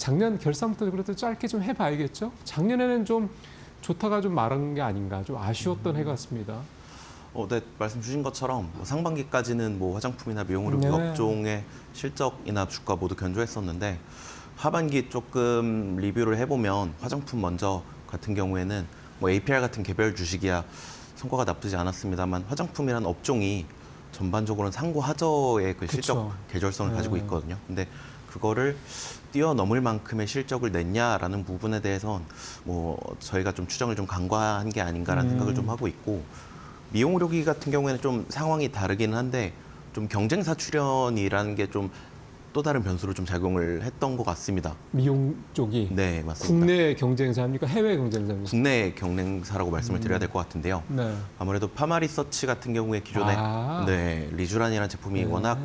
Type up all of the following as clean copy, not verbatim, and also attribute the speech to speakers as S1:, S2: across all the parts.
S1: 작년 결산부터 그래도 짧게 좀 해봐야겠죠. 작년에는 좀 좋다가 좀 말한 게 아닌가, 좀 아쉬웠던 해 같습니다.
S2: 네, 말씀 주신 것처럼 뭐 상반기까지는 뭐 화장품이나 미용의료기 업종의 실적이나 주가 모두 견조했었는데 하반기 조금 리뷰를 해보면 화장품 먼저 같은 경우에는 뭐 APR 같은 개별 주식이야 성과가 나쁘지 않았습니다만 화장품이라는 업종이 전반적으로는 상고하저의 그 실적 계절성을 가지고 있거든요. 근데 그거를 뛰어넘을 만큼의 실적을 냈냐라는 부분에 대해선 뭐 저희가 좀 추정을 좀 간과한 게 아닌가라는 생각을 좀 하고 있고 미용의료기 같은 경우에는 좀 상황이 다르긴 한데 좀 경쟁사 출연이라는 게 좀 또 다른 변수로 좀 작용을 했던 것 같습니다.
S1: 미용 쪽이
S2: 네, 맞습니다.
S1: 국내 경쟁사입니까? 해외 경쟁사입니까?
S2: 국내 경쟁사라고 말씀을 드려야 될 것 같은데요.
S1: 네.
S2: 아무래도 파마리서치 같은 경우에 기존에 네, 리쥬란이라는 제품이 워낙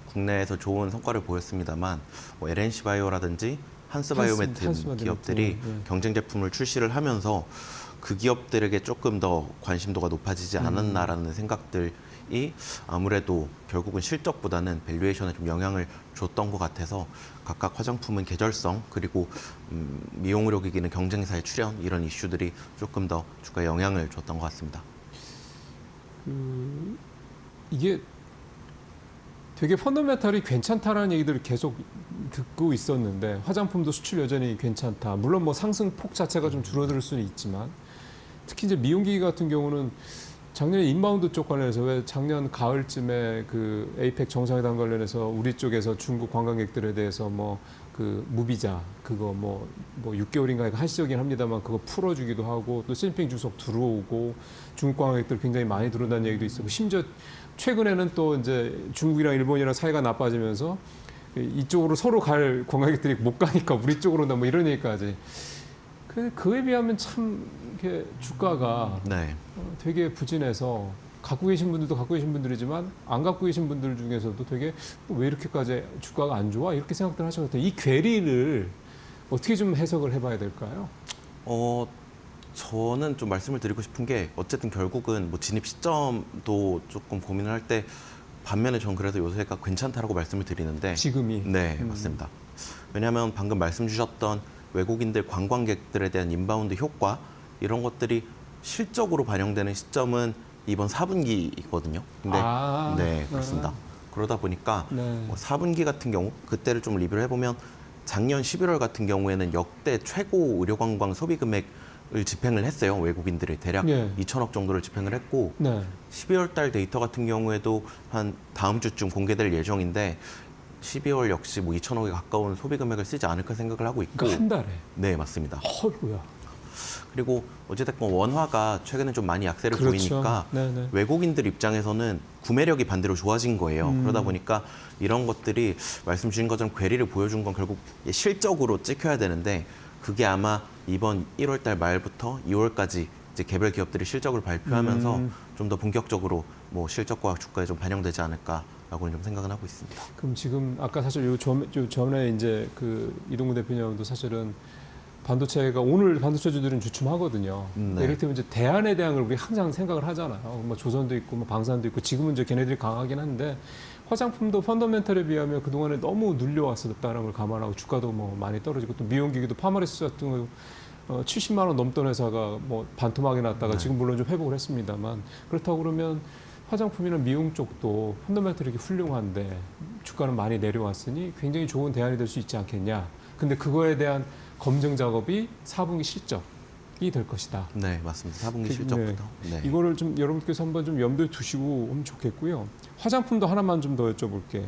S2: 국내에서 좋은 성과를 보였습니다만 뭐 LNC 바이오라든지 한스바이오메트 기업들이 경쟁 제품을 출시를 하면서 그 기업들에게 조금 더 관심도가 높아지지 않았나라는 생각들이 아무래도 결국은 실적보다는 밸류에이션에 좀 영향을 줬던 것 같아서 각각 화장품은 계절성 그리고 미용의료기기는 경쟁사의 출현 이런 이슈들이 조금 더 주가에 영향을 줬던 것 같습니다.
S1: 이게 되게 펀더멘탈이 괜찮다라는 얘기들을 계속 듣고 있었는데 화장품도 수출 여전히 괜찮다. 물론 뭐 상승폭 자체가 좀 줄어들 수는 있지만 특히 이제 미용기기 같은 경우는 작년에 인바운드 쪽 관련해서 왜 작년 가을쯤에 그 에이펙 정상회담 관련해서 우리 쪽에서 중국 관광객들에 대해서 뭐 그 무비자 그거 뭐 6개월인가 한시적이긴 합니다만 그거 풀어주기도 하고 또 시진핑 주석 들어오고 중국 관광객들 굉장히 많이 들어온다는 얘기도 있었고 심지어 최근에는 또 이제 중국이랑 일본이랑 사이가 나빠지면서 이쪽으로 서로 갈 관광객들이 못 가니까 우리 쪽으로 온다 뭐 이런 얘기까지. 그에 비하면 참 이렇게 주가가 되게 부진해서 갖고 계신 분들도 갖고 계신 분들이지만 안 갖고 계신 분들 중에서도 되게 왜 이렇게까지 주가가 안 좋아? 이렇게 생각들 하셨거든요. 이 괴리를 어떻게 좀 해석을 해봐야 될까요?
S2: 저는 좀 말씀을 드리고 싶은 게 어쨌든 결국은 뭐 진입 시점도 조금 고민을 할 때 반면에 전 그래도 요새가 괜찮다라고 말씀을 드리는데
S1: 지금이
S2: 네 맞습니다. 왜냐하면 방금 말씀 주셨던 외국인들 관광객들에 대한 인바운드 효과 이런 것들이 실적으로 반영되는 시점은 이번 4분기거든요. 근데 네 그렇습니다. 그러다 보니까 뭐 4분기 같은 경우 그때를 좀 리뷰를 해보면 작년 11월 같은 경우에는 역대 최고 의료관광 소비 금액을 집행을 했어요. 외국인들이 대략 2천억 정도를 집행을 했고 12월 달 데이터 같은 경우에도 한 다음 주쯤 공개될 예정인데 12월 역시 뭐 2천억에 가까운 소비 금액을 쓰지 않을까 생각을 하고 있고
S1: 그러니까 한 달에?
S2: 네 맞습니다.
S1: 헐구야.
S2: 그리고 어찌됐건 원화가 최근에 좀 많이 약세를 보이니까 외국인들 입장에서는 구매력이 반대로 좋아진 거예요. 그러다 보니까 이런 것들이 말씀 주신 것처럼 괴리를 보여준 건 결국 실적으로 찍혀야 되는데 그게 아마 이번 1월 달 말부터 2월까지 이제 개별 기업들이 실적을 발표하면서 좀 더 본격적으로 뭐 실적과 주가에 좀 반영되지 않을까라고는 좀 생각은 하고 있습니다.
S1: 그럼 지금 아까 사실 요 전에 이제 그 이동구 대표님도 사실은 반도체가 오늘 반도체주들은 주춤하거든요. 이를테면 이제 대안에 대한 걸 우리 항상 생각을 하잖아요. 뭐 조선도 있고 뭐 방산도 있고 지금은 이제 걔네들이 강하긴 한데 화장품도 펀더멘털에 비하면 그동안에 너무 눌려왔었다는 걸 감안하고 주가도 뭐 많이 떨어지고 또 미용기기도 파마리스 같은 거 70만 원 넘던 회사가 뭐 반토막이 났다가 지금 물론 좀 회복을 했습니다만 그렇다고 그러면 화장품이나 미용 쪽도 펀더멘털이 훌륭한데 주가는 많이 내려왔으니 굉장히 좋은 대안이 될 수 있지 않겠냐. 근데 그거에 대한 검증 작업이 4분기 실적이 될 것이다.
S2: 네, 맞습니다. 4분기 실적부터. 네.
S1: 이거를 좀 여러분께서 한번 좀 염두에 두시고 하면 좋겠고요. 화장품도 하나만 좀 더 여쭤볼게.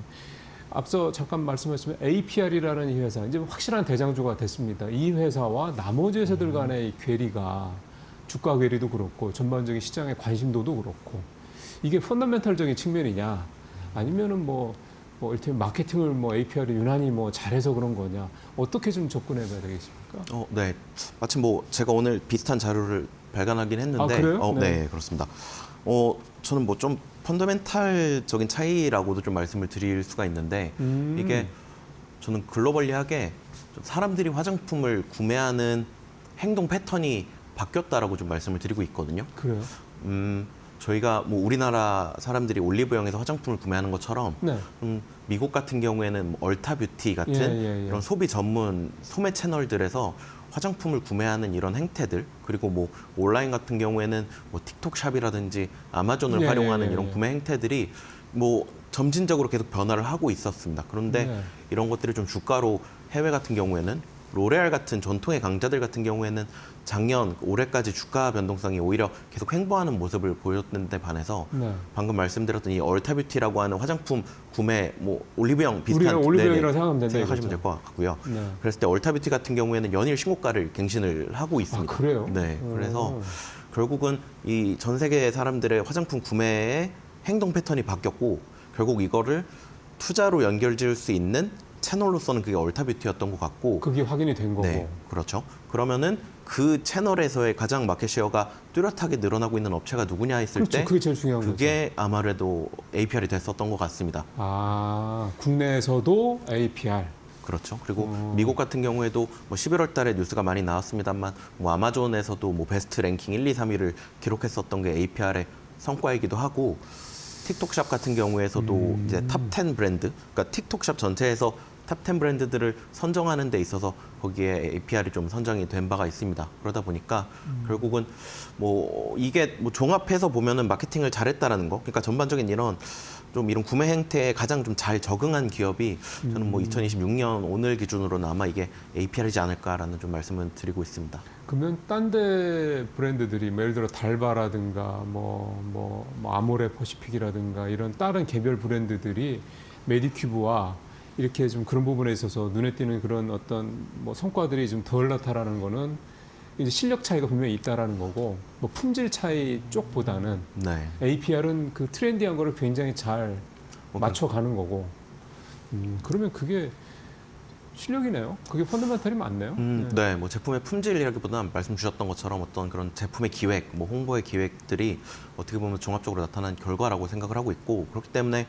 S1: 앞서 잠깐 말씀하셨지만 APR이라는 이 회사 이제 확실한 대장주가 됐습니다. 이 회사와 나머지 회사들 간의 괴리가 주가 괴리도 그렇고 전반적인 시장의 관심도도 그렇고 이게 펀더멘털적인 측면이냐 아니면은 이를테면 마케팅을 APR이 유난히 잘해서 그런 거냐 어떻게 좀 접근해 봐야 되겠습니까?
S2: 네. 마침 제가 오늘 비슷한 자료를 발간하긴 했는데
S1: 그래요?
S2: 네, 그렇습니다. 저는 좀 펀더멘탈적인 차이라고도 좀 말씀을 드릴 수가 있는데 이게 저는 글로벌리하게 사람들이 화장품을 구매하는 행동 패턴이 바뀌었다라고 좀 말씀을 드리고 있거든요.
S1: 그래요?
S2: 저희가 뭐 우리나라 사람들이 올리브영에서 화장품을 구매하는 것처럼
S1: 네.
S2: 미국 같은 경우에는 뭐 얼타뷰티 같은
S1: 예.
S2: 이런 소비 전문 소매 채널들에서 화장품을 구매하는 이런 행태들, 그리고 뭐 온라인 같은 경우에는 뭐 틱톡샵이라든지 아마존을
S1: 예,
S2: 활용하는
S1: 예.
S2: 이런 구매 행태들이 뭐 점진적으로 계속 변화를 하고 있었습니다. 그런데
S1: 네.
S2: 이런 것들이 좀 주가로 해외 같은 경우에는 로레알 같은 전통의 강자들 같은 경우에는 작년 올해까지 주가 변동성이 오히려 계속 횡보하는 모습을 보였는데 반해서
S1: 네.
S2: 방금 말씀드렸던 이 얼타뷰티라고 하는 화장품 구매 뭐 올리브영 비슷한
S1: 우리는 올리브영이라고
S2: 네네,
S1: 생각하면 된다.
S2: 생각하시면
S1: 이거죠.
S2: 될 것 같고요.
S1: 네.
S2: 그랬을 때 얼타뷰티 같은 경우에는 연일 신고가를 갱신을 하고 있습니다.
S1: 아, 그래요?
S2: 네, 그래서 결국은 이 전 세계 사람들의 화장품 구매의 행동 패턴이 바뀌었고 결국 이거를 투자로 연결지을 수 있는 채널로서는 그게 얼타뷰티였던 것 같고
S1: 그게 확인이 된 거고.
S2: 네, 그렇죠. 그러면은 그 채널에서의 가장 마켓 쉐어가 뚜렷하게 늘어나고 있는 업체가 누구냐 했을
S1: 그렇죠.
S2: 때
S1: 그게 제일 중요한 거죠.
S2: 그게 아무래도 APR이 됐었던 것 같습니다.
S1: 아, 국내에서도 APR.
S2: 그렇죠. 그리고 미국 같은 경우에도 뭐 11월 달에 뉴스가 많이 나왔습니다만 뭐 아마존에서도 뭐 베스트 랭킹 1, 2, 3위를 기록했었던 게 APR의 성과이기도 하고 틱톡샵 같은 경우에서도 이제 탑 10 브랜드, 그러니까 틱톡샵 전체에서 탑 10 브랜드들을 선정하는 데 있어서 거기에 APR이 좀 선정이 된 바가 있습니다. 그러다 보니까 결국은 뭐 이게 뭐 종합해서 보면은 마케팅을 잘했다라는 거, 그러니까 전반적인 이런 구매 행태에 가장 좀 잘 적응한 기업이 저는 뭐 2026년 오늘 기준으로는 아마 이게 APR이지 않을까라는 좀 말씀을 드리고 있습니다.
S1: 그러면 딴 데 브랜드들이 뭐 예를 들어 달바라든가 아모레 퍼시픽이라든가 이런 다른 개별 브랜드들이 메디큐브와 이렇게 좀 그런 부분에 있어서 눈에 띄는 그런 어떤 뭐 성과들이 좀 덜 나타나는 거는 이제 실력 차이가 분명히 있다라는 거고 뭐 품질 차이 쪽보다는
S2: 네.
S1: APR은 그 트렌디한 거를 굉장히 잘 맞춰가는 거고 그러면 그게 실력이네요. 그게 펀더멘털이 맞네요.
S2: 네, 뭐 제품의 품질이라기보다는 말씀 주셨던 것처럼 어떤 그런 제품의 기획, 뭐 홍보의 기획들이 어떻게 보면 종합적으로 나타난 결과라고 생각을 하고 있고 그렇기 때문에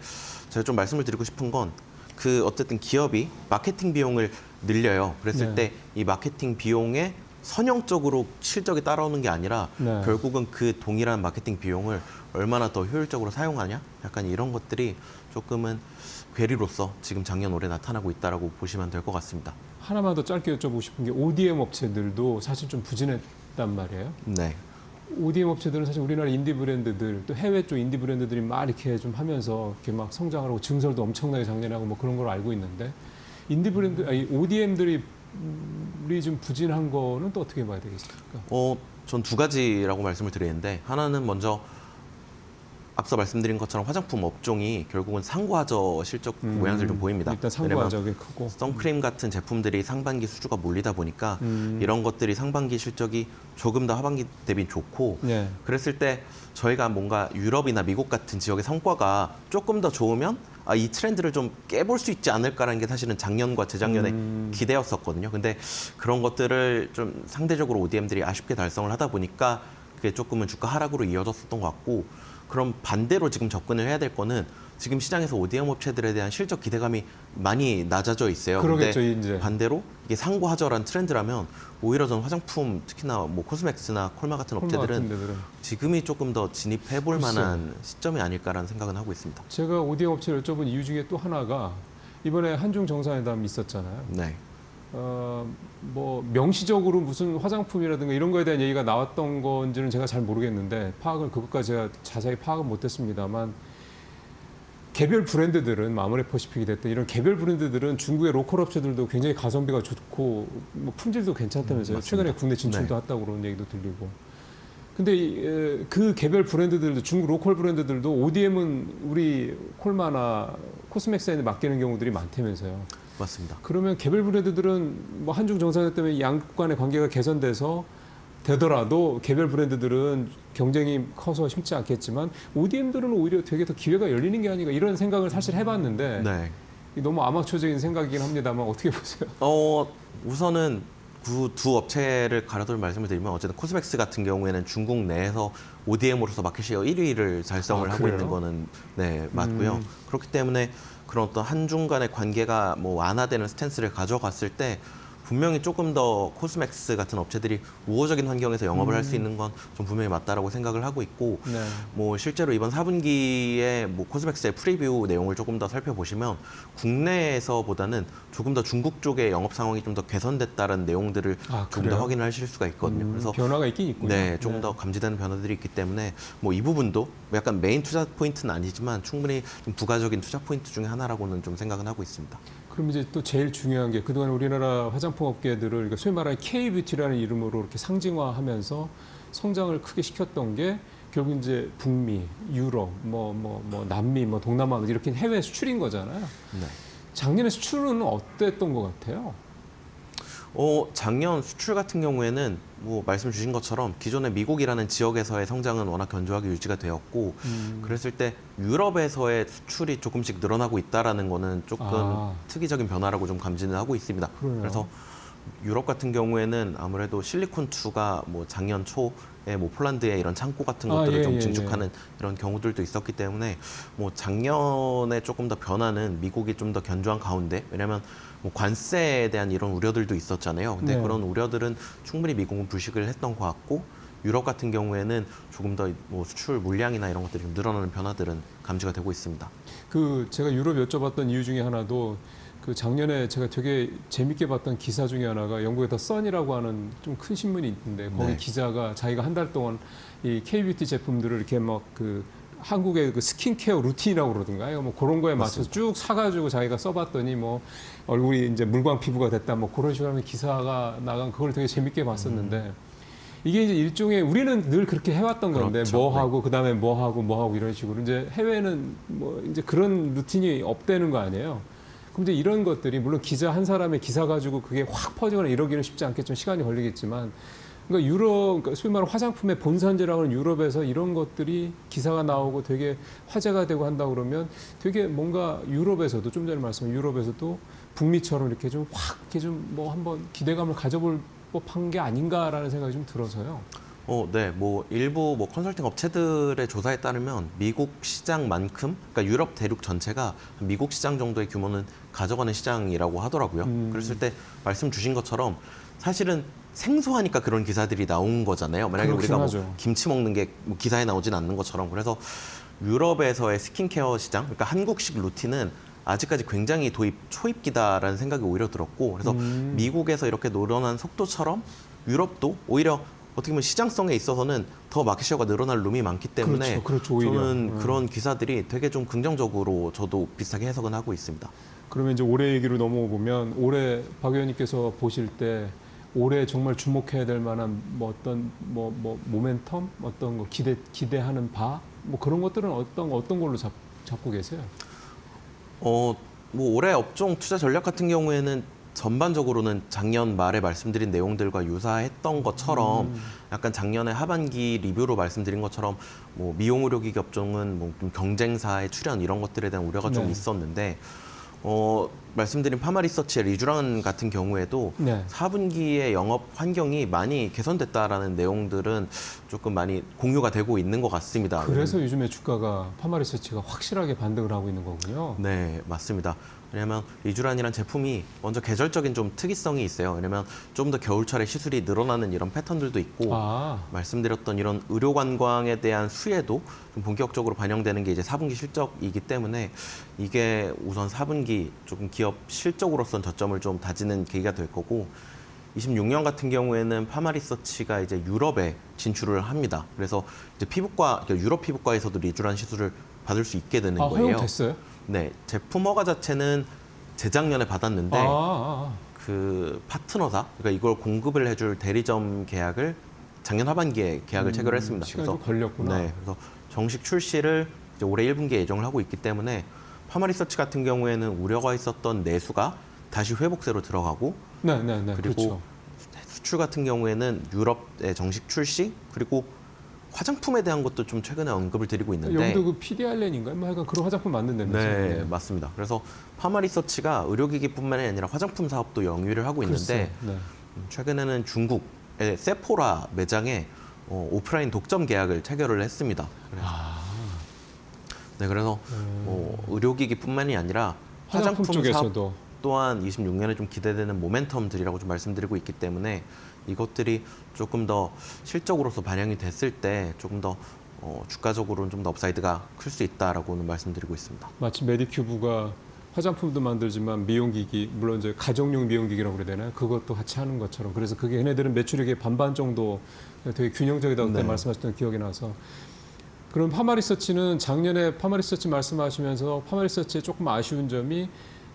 S2: 제가 좀 말씀을 드리고 싶은 건 그 어쨌든 기업이 마케팅 비용을 늘려요. 그랬을
S1: 네.
S2: 때 이 마케팅 비용에 선형적으로 실적이 따라오는 게 아니라
S1: 네.
S2: 결국은 그 동일한 마케팅 비용을 얼마나 더 효율적으로 사용하냐? 약간 이런 것들이 조금은 괴리로서 지금 작년 올해 나타나고 있다라고 보시면 될 것 같습니다.
S1: 하나만 더 짧게 여쭤보고 싶은 게 ODM 업체들도 사실 좀 부진했단 말이에요.
S2: 네.
S1: ODM 업체들은 사실 우리나라 인디 브랜드들 또 해외 쪽 인디 브랜드들이 막 이렇게 좀 하면서 이렇게 막 성장을 하고 증설도 엄청나게 작년하고 뭐 그런 걸 알고 있는데 인디 브랜드 아니 ODM들이 좀 부진한 거는 또 어떻게 봐야 되겠습니까?
S2: 전 두 가지라고 말씀을 드리는데 하나는 먼저 앞서 말씀드린 것처럼 화장품 업종이 결국은 상고하저 실적 모양새를 좀 보입니다.
S1: 일단 상고하저게 크고
S2: 선크림 같은 제품들이 상반기 수주가 몰리다 보니까 이런 것들이 상반기 실적이 조금 더 하반기 대비 좋고
S1: 네.
S2: 그랬을 때 저희가 뭔가 유럽이나 미국 같은 지역의 성과가 조금 더 좋으면 이 트렌드를 좀 깨볼 수 있지 않을까라는 게 사실은 작년과 재작년에 기대였었거든요. 근데 그런 것들을 좀 상대적으로 ODM들이 아쉽게 달성을 하다 보니까 그게 조금은 주가 하락으로 이어졌었던 것 같고 그럼 반대로 지금 접근을 해야 될 거는 지금 시장에서 ODM 업체들에 대한 실적 기대감이 많이 낮아져 있어요.
S1: 그러겠죠,
S2: 근데
S1: 이제.
S2: 반대로 이게 상고하저란 트렌드라면 오히려 전 화장품 특히나 뭐 코스맥스나 콜마 같은 업체들은 지금이 조금 더 진입해 볼 만한 시점이 아닐까라는 생각은 하고 있습니다.
S1: 제가 ODM 업체를 여쭤본 이유 중에 또 하나가 이번에 한중 정상회담 있었잖아요.
S2: 네.
S1: 뭐 명시적으로 무슨 화장품이라든가 이런 거에 대한 얘기가 나왔던 건지는 제가 잘 모르겠는데 그것까지 제가 자세히 파악은 못했습니다만 개별 브랜드들은 아모레 퍼시픽이 됐든 이런 개별 브랜드들은 중국의 로컬 업체들도 굉장히 가성비가 좋고 뭐 품질도 괜찮다면서요. 최근에 국내 진출도 했다고 그런 얘기도 들리고. 근데 그 개별 브랜드들도 중국 로컬 브랜드들도 ODM은 우리 콜마나 코스맥스에 맡기는 경우들이 많다면서요.
S2: 맞습니다.
S1: 그러면 개별 브랜드들은 뭐 한중 정상회담 때문에 양국 간의 관계가 개선돼서 되더라도 개별 브랜드들은 경쟁이 커서 쉽지 않겠지만 ODM들은 오히려 되게 더 기회가 열리는 게 아닌가 이런 생각을 사실 해봤는데
S2: 네.
S1: 너무 아마추어적인 생각이긴 합니다만 어떻게 보세요?
S2: 우선은 그 두 업체를 가려돌 말씀을 드리면 어쨌든 코스맥스 같은 경우에는 중국 내에서 ODM으로서 마켓시어 1위를 달성을 하고 있는 거는 네, 맞고요. 그렇기 때문에 그런 어떤 한중 간의 관계가 뭐 완화되는 스탠스를 가져갔을 때 분명히 조금 더 코스맥스 같은 업체들이 우호적인 환경에서 영업을 할 수 있는 건 좀 분명히 맞다라고 생각을 하고 있고
S1: 네.
S2: 뭐 실제로 이번 4분기에 뭐 코스맥스의 프리뷰 내용을 조금 더 살펴보시면 국내에서보다는 조금 더 중국 쪽의 영업 상황이 좀 더 개선됐다는 내용들을 조금
S1: 그래요?
S2: 더 확인을 하실 수가 있거든요. 그래서
S1: 변화가 있긴 있군요.
S2: 네, 조금 더 감지되는 변화들이 있기 때문에 뭐 이 부분도 약간 메인 투자 포인트는 아니지만 충분히 좀 부가적인 투자 포인트 중에 하나라고는 좀 생각은 하고 있습니다.
S1: 그럼 이제 또 제일 중요한 게 그동안 우리나라 화장품 업계들을 그러니까 소위 말하는 K-뷰티라는 이름으로 이렇게 상징화하면서 성장을 크게 시켰던 게 결국 이제 북미, 유럽, 뭐 남미, 뭐 동남아 이렇게 해외 수출인 거잖아요.
S2: 네.
S1: 작년에 수출은 어땠던 것 같아요?
S2: 작년 수출 같은 경우에는 뭐 말씀 주신 것처럼 기존의 미국이라는 지역에서의 성장은 워낙 견조하게 유지가 되었고 그랬을 때 유럽에서의 수출이 조금씩 늘어나고 있다라는 거는 조금 특이적인 변화라고 좀 감지는 하고 있습니다.
S1: 그러네요.
S2: 그래서 유럽 같은 경우에는 아무래도 실리콘2가 뭐 작년 초에 뭐 폴란드의 이런 창고 같은 것들을 좀 증축하는 이런 경우들도 있었기 때문에 뭐 작년에 조금 더 변화는 미국이 좀 더 견조한 가운데 왜냐하면 뭐 관세에 대한 이런 우려들도 있었잖아요. 근데
S1: 네.
S2: 그런 우려들은 충분히 미국은 불식을 했던 것 같고 유럽 같은 경우에는 조금 더 뭐 수출 물량이나 이런 것들이 좀 늘어나는 변화들은 감지가 되고 있습니다.
S1: 그 제가 유럽 여쭤봤던 이유 중에 하나도 그 작년에 제가 되게 재밌게 봤던 기사 중에 하나가 영국의 더 선이라고 하는 좀 큰 신문이 있는데 거기
S2: 네.
S1: 기자가 자기가 한 달 동안 이 K-뷰티 제품들을 이렇게 막 그 한국의 그 스킨케어 루틴이라고 그러던가 뭐 그런 거에 맞춰서 쭉 사가지고 자기가 써봤더니 뭐 얼굴이 이제 물광 피부가 됐다 뭐 그런 식으로 하면 기사가 나간 그걸 되게 재밌게 봤었는데 이게 이제 일종의 우리는 늘 그렇게 해왔던 건데
S2: 그렇죠.
S1: 뭐
S2: 네.
S1: 하고 그다음에 뭐 하고 이런 식으로 이제 해외는 뭐 이제 그런 루틴이 없대는 거 아니에요. 그럼 이제 이런 것들이 물론 기자 한 사람의 기사 가지고 그게 확 퍼지거나 이러기는 쉽지 않겠지만 시간이 걸리겠지만 그러니까 유럽, 그러니까 소위 말하는 화장품의 본산지라고 하는 유럽에서 이런 것들이 기사가 나오고 되게 화제가 되고 한다 그러면 되게 뭔가 유럽에서도 좀 전에 말씀한 유럽에서도 북미처럼 이렇게 좀 확 이렇게 좀 뭐 한번 기대감을 가져볼 법한 게 아닌가라는 생각이 좀 들어서요.
S2: 네, 뭐 일부 뭐 컨설팅 업체들의 조사에 따르면 미국 시장만큼, 그러니까 유럽 대륙 전체가 미국 시장 정도의 규모는 가져가는 시장이라고 하더라고요. 그랬을 때 말씀 주신 것처럼 사실은 생소하니까 그런 기사들이 나온 거잖아요. 만약에 우리가 뭐
S1: 하죠.
S2: 김치 먹는 게 뭐 기사에 나오진 않는 것처럼 그래서 유럽에서의 스킨케어 시장, 그러니까 한국식 루틴은 아직까지 굉장히 도입 초입기다라는 생각이 오히려 들었고 그래서 미국에서 이렇게 늘어난 속도처럼 유럽도 오히려 어떻게 보면 시장성에 있어서는 더 마켓쉐어가 늘어날 룸이 많기 때문에
S1: 그렇죠, 오히려.
S2: 저는 그런 기사들이 되게 좀 긍정적으로 저도 비슷하게 해석은 하고 있습니다.
S1: 그러면 이제 올해 얘기로 넘어가 보면 올해 박 의원님께서 보실 때 올해 정말 주목해야 될 만한 뭐 어떤 뭐 모멘텀 어떤 거 기대하는 바 뭐 그런 것들은 어떤 걸로 잡고 계세요?
S2: 뭐 올해 업종 투자 전략 같은 경우에는 전반적으로는 작년 말에 말씀드린 내용들과 유사했던 것처럼 약간 작년에 하반기 리뷰로 말씀드린 것처럼 뭐 미용 의료기기 업종은 뭐 좀 경쟁사의 출현 이런 것들에 대한 우려가 좀
S1: 네.
S2: 있었는데 말씀드린 파마리서치의 리쥬란 같은 경우에도
S1: 네.
S2: 4분기의 영업 환경이 많이 개선됐다라는 내용들은 조금 많이 공유가 되고 있는 것 같습니다.
S1: 그래서 요즘에 주가가 파마리서치가 확실하게 반등을 하고 있는 거군요.
S2: 네, 맞습니다. 왜냐하면 리쥬란이라는 제품이 먼저 계절적인 좀 특이성이 있어요. 왜냐하면 좀 더 겨울철에 시술이 늘어나는 이런 패턴들도 있고 말씀드렸던 이런 의료 관광에 대한 수혜도 좀 본격적으로 반영되는 게 이제 4분기 실적이기 때문에 이게 우선 4분기 조금 기업 실적으로선 저점을 좀 다지는 계기가 될 거고 26년 같은 경우에는 파마리서치가 이제 유럽에 진출을 합니다. 그래서 이제 피부과, 그러니까 유럽 피부과에서도 리쥬란 시술을 받을 수 있게 되는 거예요.
S1: 허용됐어요?
S2: 네, 제품 허가 자체는 재작년에 받았는데 그 파트너사, 그러니까 이걸 공급을 해줄 대리점 계약을 작년 하반기에 계약을 체결했습니다.
S1: 시간이 좀 걸렸구나.
S2: 네, 그래서 정식 출시를 이제 올해 1분기에 예정을 하고 있기 때문에 파마리서치 같은 경우에는 우려가 있었던 내수가 다시 회복세로 들어가고
S1: 네,
S2: 그리고
S1: 그렇죠.
S2: 수출 같은 경우에는 유럽의 정식 출시 그리고 화장품에 대한 것도 좀 최근에 언급을 드리고 있는데
S1: 여기도 그 PDR렌인가요? 뭐 하여간 그런 화장품 만든다면서요?
S2: 네, 맞습니다. 그래서 파마리서치가 의료기기뿐만이 아니라 화장품 사업도 영위를 하고 있는데
S1: 네.
S2: 최근에는 중국의 세포라 매장에 오프라인 독점 계약을 체결을 했습니다. 네, 그래서 의료기기뿐만이 아니라
S1: 화장품
S2: 화장품
S1: 쪽에서도
S2: 또한 26년에 좀 기대되는 모멘텀들이라고 좀 말씀드리고 있기 때문에 이것들이 조금 더 실적으로서 반영이 됐을 때 조금 더 주가적으로는 좀 더 업사이드가 클 수 있다라고는 말씀드리고 있습니다.
S1: 마치 메디큐브가 화장품도 만들지만 미용기기, 물론 이제 가정용 미용기기라고 그래야 되나요? 그것도 같이 하는 것처럼. 그래서 그게 얘네들은 매출액의 반반 정도 되게 균형적이다고 그때
S2: 네.
S1: 말씀하셨던 기억이 나서. 그럼 파마리서치는 작년에 파마리서치 말씀하시면서 파마리서치의 조금 아쉬운 점이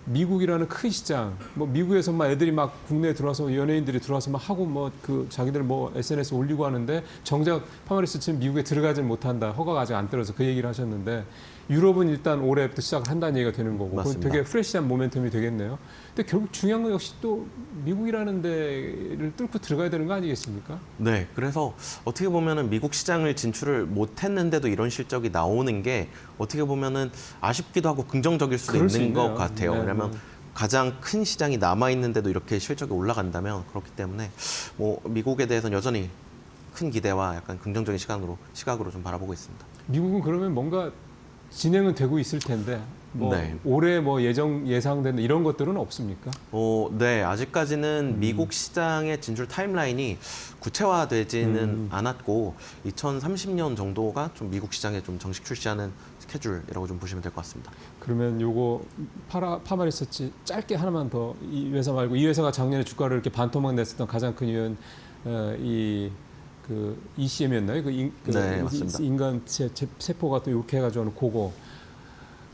S1: 미국이라는 큰 시장, 뭐 미국에서 막 애들이 막 국내에 들어와서 연예인들이 들어와서 막 하고 뭐 그 자기들 뭐 SNS 올리고 하는데 정작 파마리서치는 미국에 들어가질 못한다, 허가가 아직 안 떨어서 그 얘기를 하셨는데 유럽은 일단 올해부터 시작을 한다는 얘기가 되는 거고 그건
S2: 맞습니다.
S1: 되게 프레시한 모멘텀이 되겠네요. 근데 결국 중요한 건 역시 또 미국이라는 데를 뚫고 들어가야 되는 거 아니겠습니까?
S2: 네, 그래서 어떻게 보면은 미국 시장을 진출을 못했는데도 이런 실적이 나오는 게 어떻게 보면은 아쉽기도 하고 긍정적일 수도
S1: 그럴 수
S2: 있는 것
S1: 있네요.
S2: 같아요.
S1: 네,
S2: 왜냐하면
S1: 네.
S2: 가장 큰 시장이 남아 있는데도 이렇게 실적이 올라간다면 그렇기 때문에 뭐 미국에 대해서는 여전히 큰 기대와 약간 긍정적인 시각으로 좀 바라보고 있습니다.
S1: 미국은 그러면 뭔가 진행은 되고 있을 텐데 뭐
S2: 네.
S1: 올해 뭐 예상되는 이런 것들은 없습니까?
S2: 네, 아직까지는 미국 시장의 진출 타임라인이 구체화되지는 않았고 2030년 정도가 좀 미국 시장에 좀 정식 출시하는 스케줄이라고 좀 보시면 될 것 같습니다.
S1: 그러면 요거 파마리서치 짧게 하나만 더 이 회사 말고 이 회사가 작년에 주가를 이렇게 반토막 냈었던 가장 큰 이유는 그 ECM이었나요?
S2: 네, 맞습니다.
S1: 인간 세포가 또 이렇게 해가지고 하는 그거.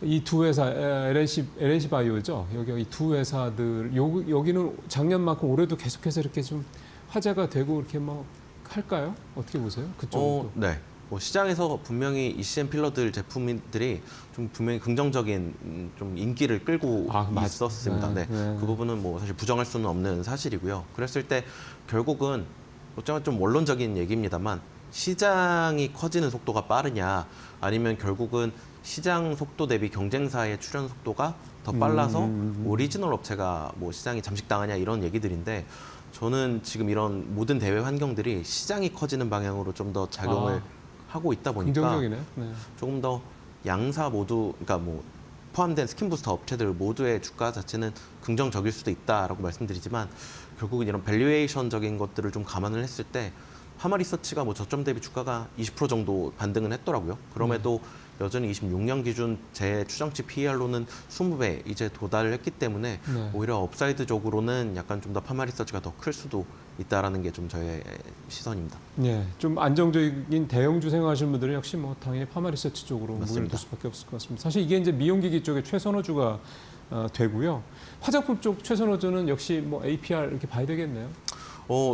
S1: 이 두 회사 LNC 바이오죠. 여기 이 두 회사들 여기는 작년만큼 올해도 계속해서 이렇게 좀 화제가 되고 이렇게 뭐 할까요? 어떻게 보세요? 그쪽도.
S2: 네. 뭐 시장에서 분명히 ECM 필러들 제품들이 좀 분명히 긍정적인 좀 인기를 끌고 있었습니다. 네. 그 부분은 뭐 사실 부정할 수는 없는 사실이고요. 그랬을 때 결국은 어쩌면 좀 원론적인 얘기입니다만 시장이 커지는 속도가 빠르냐 아니면 결국은 시장 속도 대비 경쟁사의 출현 속도가 더 빨라서 오리지널 업체가 뭐 시장이 잠식당하냐 이런 얘기들인데 저는 지금 이런 모든 대외 환경들이 시장이 커지는 방향으로 좀 더 작용을 하고 있다 보니까
S1: 긍정적이네. 네.
S2: 조금 더 양사 모두 그러니까 뭐 포함된 스킨부스터 업체들 모두의 주가 자체는 긍정적일 수도 있다라고 말씀드리지만 결국은 이런 밸류에이션적인 것들을 좀 감안을 했을 때 파마리서치가 뭐 저점 대비 주가가 20% 정도 반등은 했더라고요. 그럼에도 여전히 26년 기준 제 추정치 PER로는 20배 이제 도달을 했기 때문에
S1: 네.
S2: 오히려 업사이드적으로는 약간 좀 더 파마리서치가 더 클 수도 있다라는 게 좀 저의 시선입니다.
S1: 네, 좀 안정적인 대형주 생각하시는 분들은 역시 뭐 당연히 파마리서치 쪽으로 무게를
S2: 맞습니다.
S1: 둘 수밖에 없을 것 같습니다. 사실 이게 이제 미용기기 쪽의 최선호주가 되고요. 화장품 쪽 최선호주는 역시 뭐 APR 이렇게 봐야 되겠네요.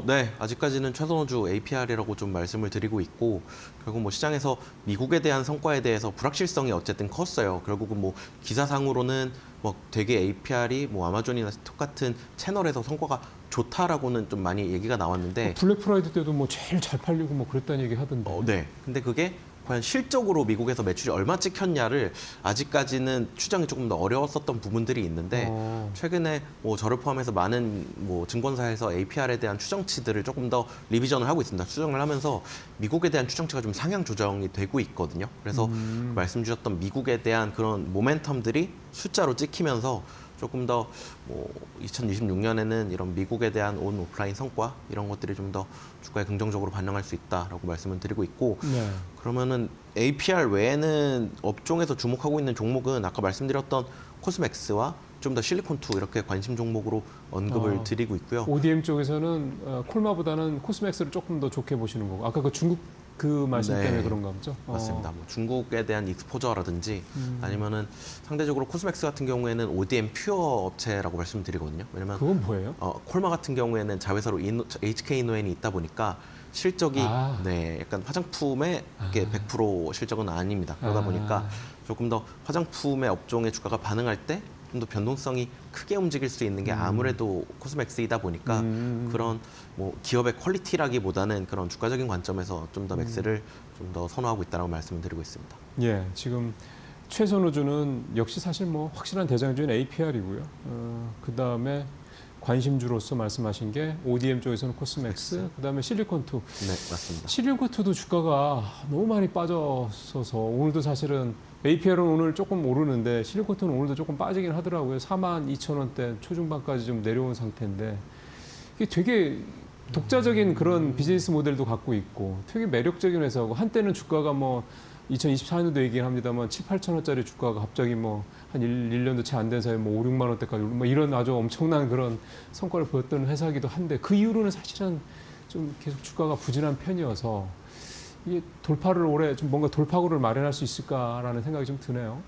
S2: 네. 아직까지는 최선호주 APR이라고 좀 말씀을 드리고 있고 결국 뭐 시장에서 미국에 대한 성과에 대해서 불확실성이 어쨌든 컸어요. 결국은 뭐 기사상으로는 뭐 되게 APR이 뭐 아마존이나 스톡 같은 채널에서 성과가 좋다라고는 좀 많이 얘기가 나왔는데
S1: 블랙 프라이드 때도 뭐 제일 잘 팔리고 뭐 그랬다는 얘기 하던데.
S2: 네. 근데 그게 과연 실적으로 미국에서 매출이 얼마 찍혔냐를 아직까지는 추정이 조금 더 어려웠었던 부분들이 있는데 최근에 뭐 저를 포함해서 많은 뭐 증권사에서 APR에 대한 추정치들을 조금 더 리비전을 하고 있습니다. 추정을 하면서 미국에 대한 추정치가 좀 상향 조정이 되고 있거든요. 그래서 말씀 주셨던 미국에 대한 그런 모멘텀들이 숫자로 찍히면서 조금 더 뭐 2026년에는 이런 미국에 대한 온 오프라인 성과 이런 것들이 좀 더 주가에 긍정적으로 반영할 수 있다라고 말씀을 드리고 있고
S1: 네.
S2: 그러면은 APR 외에는 업종에서 주목하고 있는 종목은 아까 말씀드렸던 코스맥스와 좀 더 실리콘2 이렇게 관심 종목으로 언급을 드리고 있고요.
S1: ODM 쪽에서는 콜마보다는 코스맥스를 조금 더 좋게 보시는 거고 아까 그 중국 그 말씀
S2: 네.
S1: 때문에 그런가 보죠?
S2: 맞습니다. 뭐 중국에 대한 익스포저라든지 아니면은 상대적으로 코스맥스 같은 경우에는 ODM 퓨어 업체라고 말씀드리거든요. 왜냐면
S1: 그건 뭐예요?
S2: 콜마 같은 경우에는 자회사로 HK 이노엔이 있다 보니까 실적이 네, 약간 화장품의 100% 실적은 아닙니다. 그러다 보니까 조금 더 화장품의 업종의 주가가 반응할 때 좀 더 변동성이 크게 움직일 수 있는 게 아무래도 코스맥스이다 보니까 그런 뭐 기업의 퀄리티라기보다는 그런 주가적인 관점에서 좀 더 맥스를 좀 더 선호하고 있다고 말씀을 드리고 있습니다.
S1: 예, 지금 최선호주는 역시 사실 뭐 확실한 대장주인 APR이고요. 그 다음에 관심주로서 말씀하신 게 ODM 쪽에서는 코스맥스, 그다음에 실리콘2.
S2: 네, 맞습니다.
S1: 실리콘2도 주가가 너무 많이 빠졌어서 오늘도 사실은 APL은 오늘 조금 오르는데 실리콘2는 오늘도 조금 빠지긴 하더라고요. 42,000원대 초중반까지 좀 내려온 상태인데 이게 되게 독자적인 그런 비즈니스 모델도 갖고 있고 되게 매력적인 회사고 한때는 주가가 뭐 2024년도 얘기를 합니다만 7, 8천 원짜리 주가가 갑자기 뭐 한 1년도 채 안 된 사이에 뭐 5, 6만 원대까지 뭐 이런 아주 엄청난 그런 성과를 보였던 회사이기도 한데 그 이후로는 사실은 좀 계속 주가가 부진한 편이어서 이게 돌파를 올해 좀 뭔가 돌파구를 마련할 수 있을까라는 생각이 좀 드네요.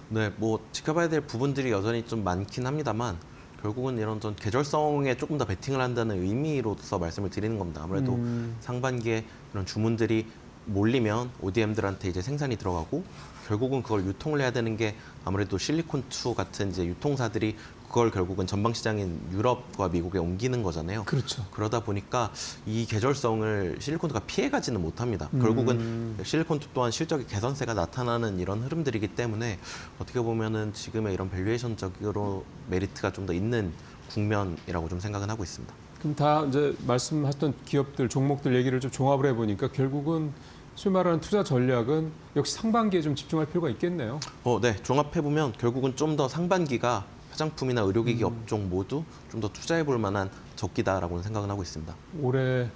S2: 네, 뭐 지켜봐야 될 부분들이 여전히 좀 많긴 합니다만 결국은 이런 좀 계절성에 조금 더 베팅을 한다는 의미로서 말씀을 드리는 겁니다. 아무래도 상반기에 이런 주문들이 몰리면 ODM들한테 이제 생산이 들어가고 결국은 그걸 유통을 해야 되는 게 아무래도 실리콘2 같은 이제 유통사들이 그걸 결국은 전방 시장인 유럽과 미국에 옮기는 거잖아요.
S1: 그렇죠.
S2: 그러다 보니까 이 계절성을 실리콘투가 피해가지는 못합니다. 결국은 실리콘투 또한 실적의 개선세가 나타나는 이런 흐름들이기 때문에 어떻게 보면은 지금의 이런 밸류에이션적으로 메리트가 좀 더 있는 국면이라고 좀 생각은 하고 있습니다.
S1: 그럼 다 이제 말씀하셨던 기업들, 종목들 얘기를 좀 종합을 해보니까 결국은 소위 말하는 투자 전략은 역시 상반기에 좀 집중할 필요가 있겠네요.
S2: 네, 종합해보면 결국은 좀 더 상반기가 화장품이나 의료기기 업종 모두 좀 더 투자해볼 만한 적기다라고 생각은 하고 있습니다.
S1: 올해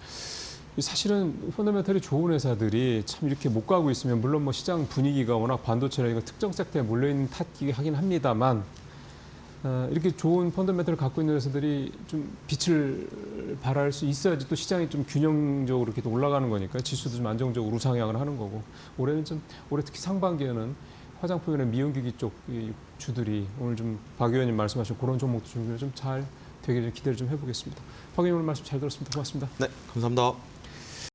S1: 사실은 펀더멘털이 좋은 회사들이 참 이렇게 못 가고 있으면 물론 뭐 시장 분위기가 워낙 반도체나 이거 특정 섹터에 몰려있는 탓이긴 하긴 합니다만 이렇게 좋은 펀더멘털을 갖고 있는 회사들이 좀 빛을 발할 수 있어야지 또 시장이 좀 균형적으로 이렇게 올라가는 거니까 지수도 좀 안정적으로 우상향을 하는 거고 올해 특히 상반기에는 화장품이나 미용기기 쪽 주들이 오늘 좀 박 의원님 말씀하신 그런 종목도 좀 잘 되게 좀 기대를 좀 해보겠습니다. 박 의원님 오늘 말씀 잘 들었습니다. 고맙습니다.
S2: 네, 감사합니다.